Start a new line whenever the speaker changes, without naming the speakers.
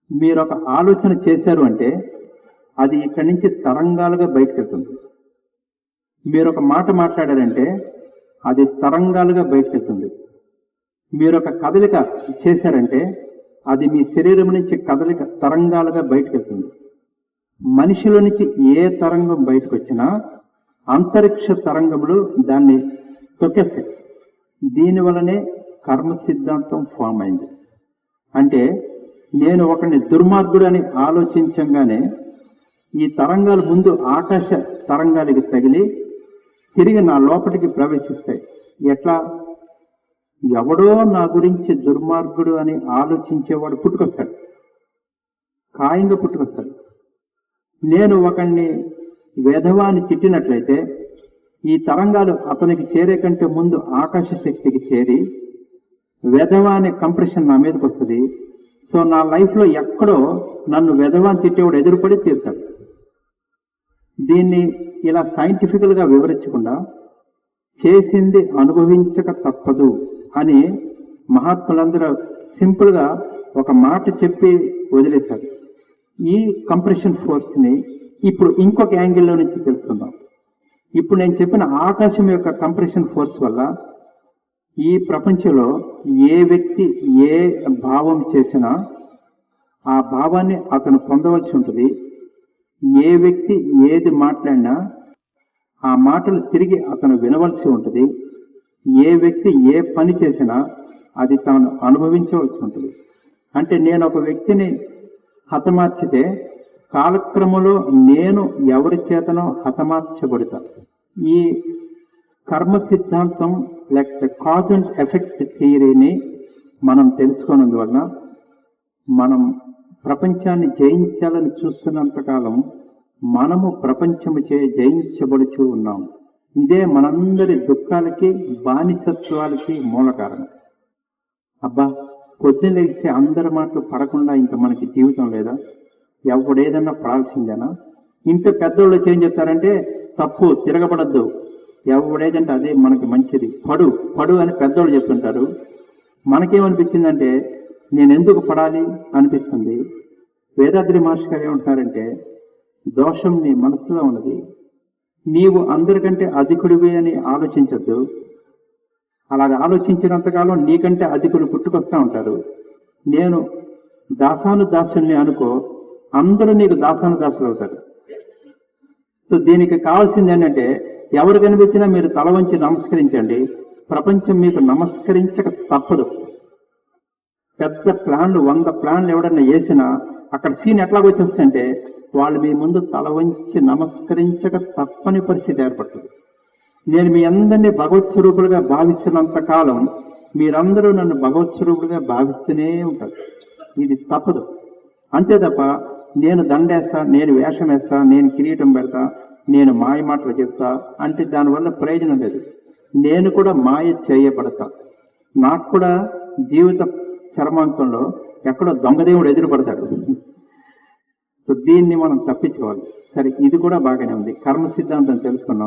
మీరు ఒక ఆలోచన చేశారు అంటే అది ఇక్కడి నుంచి తరంగాలుగా బయటకు వెళ్తుంది. మీరు ఒక మాట మాట్లాడారంటే అది తరంగాలుగా బయటకు వెళ్తుంది. మీరు ఒక కదలిక చేశారంటే అది మీ శరీరం నుంచి కదలిక తరంగాలుగా బయటకు వెళ్తుంది. మనిషిలో నుంచి ఏ తరంగం బయటకు వచ్చినా అంతరిక్ష తరంగములు దాన్ని తొక్కేస్తాయి. దీనివల్లనే కర్మ సిద్ధాంతం ఫామ్ అయింది. అంటే నేను ఒకరిని దుర్మార్గుడు అని ఆలోచించగానే ఈ తరంగాలు ముందు ఆకాశ తరంగాలకి తగిలి తిరిగి నా లోపలికి ప్రవేశిస్తాయి. ఎట్లా? ఎవడో నా గురించి దుర్మార్గుడు అని ఆలోచించేవాడు పుట్టుకొస్తాడు, ఖాయంగా పుట్టుకొస్తాడు. నేను ఒకరిని వేధవాన్ని తిట్టినట్లయితే ఈ తరంగాలు అతనికి చేరే కంటే ముందు ఆకాశ శక్తికి చేరి వెధవా అనే కంప్రెషన్ నా మీదకి వస్తుంది. సో నా లైఫ్లో ఎక్కడో నన్ను వెధవాన్ని తిట్టేవాడు ఎదురుపడి తీరుతాడు. దీన్ని ఇలా సైంటిఫికల్గా వివరించకుండా చేసింది అనుభవించక తప్పదు అని మహాత్ములందరూ సింపుల్గా ఒక మాట చెప్పి వదిలేశారు. ఈ కంప్రెషన్ ఫోర్స్ని ఇప్పుడు ఇంకొక యాంగిల్లో నుంచి తెలుసుకుందాం. ఇప్పుడు నేను చెప్పిన ఆకాశం యొక్క కంప్రెషన్ ఫోర్స్ వల్ల ఈ ప్రపంచంలో ఏ వ్యక్తి ఏ భావం చేసినా ఆ భావాన్ని అతను పొందవలసి ఉంటుంది. ఏ వ్యక్తి ఏది మాట్లాడినా ఆ మాటలు తిరిగి అతను వినవలసి ఉంటుంది. ఏ వ్యక్తి ఏ పని చేసినా అది తాను అనుభవించవలసి ఉంటుంది. అంటే నేను ఒక వ్యక్తిని హతమార్చితే కాలక్రమంలో నేను ఎవరి చేతనో హతమార్చబడతాను. ఈ కర్మ సిద్ధాంతం లేకపోతే కాజ్ అండ్ ఎఫెక్ట్ థియరీని మనం తెలుసుకున్నందువల్ల మనం ప్రపంచాన్ని జయించాలని చూస్తున్నంతకాలం మనము ప్రపంచముచే జయించబడుచూ ఉన్నాం. ఇదే మనందరి దుఃఖాలకి బానిసత్వాలకి మూల కారణం. అబ్బా, పొద్దున్న లేస్తే అందరి మాటలు పడకుండా ఇంకా మనకి జీవితం లేదా? ఎవడేదన్నా పడాల్సిందేనా? ఇంట్లో పెద్దోళ్ళు ఏం చెప్తారంటే తప్పు, తిరగబడద్దు, ఎవడేదంటే అదే మనకి మంచిది, పడు పడు అని పెద్దోళ్ళు చెప్తుంటారు. మనకేమనిపించిందంటే నేను ఎందుకు పడాలి అనిపిస్తుంది. వేదాద్రి మహర్షి గారు ఏమంటున్నారంటే దోషం నీ మనసులో ఉన్నది, నీవు అందరికంటే అధికుడివి అని ఆలోచించద్దు. అలాగ ఆలోచించినంతకాలం నీకంటే అధికులు పుట్టుకొస్తూ ఉంటారు. నేను దాసుల్ని అనుకో, అందరూ నీకు దాసులు అవుతారు. సో దీనికి కావాల్సింది ఏంటంటే ఎవరు కనిపించినా మీరు తల వంచి నమస్కరించండి. ప్రపంచం మీకు నమస్కరించక తప్పదు. పెద్ద ప్లాన్లు 100 ప్లాన్లు ఎవడన్నా వేసినా అక్కడ సీన్ ఎట్లాగొచ్చేస్తుందంటే వాళ్ళు మీ ముందు తల వంచి నమస్కరించక తప్పని పరిస్థితి ఏర్పడుతుంది. నేను మీ అందరినీ భగవత్ స్వరూపులుగా భావిస్తున్నంత కాలం మీరందరూ నన్ను భగవత్ స్వరూపులుగా భావిస్తూనే ఉంటారు. ఇది తప్పదు. అంతే తప్ప నేను దండేస్తా, నేను వేషం వేస్తా, నేను కిరీటం పెడతా, నేను మాయ మాటలు చెప్తా అంటే దానివల్ల ప్రయోజనం లేదు. నేను కూడా మాయ చేయబడతా. నాకు కూడా జీవిత చర్మాంకంలో ఎక్కడో దొంగదేవుడు ఎదురుపడతాడు. సో దీన్ని మనం తప్పించుకోవాలి. సరే, ఇది కూడా బాగానే ఉంది. కర్మ సిద్ధాంతం తెలుసుకున్నాం.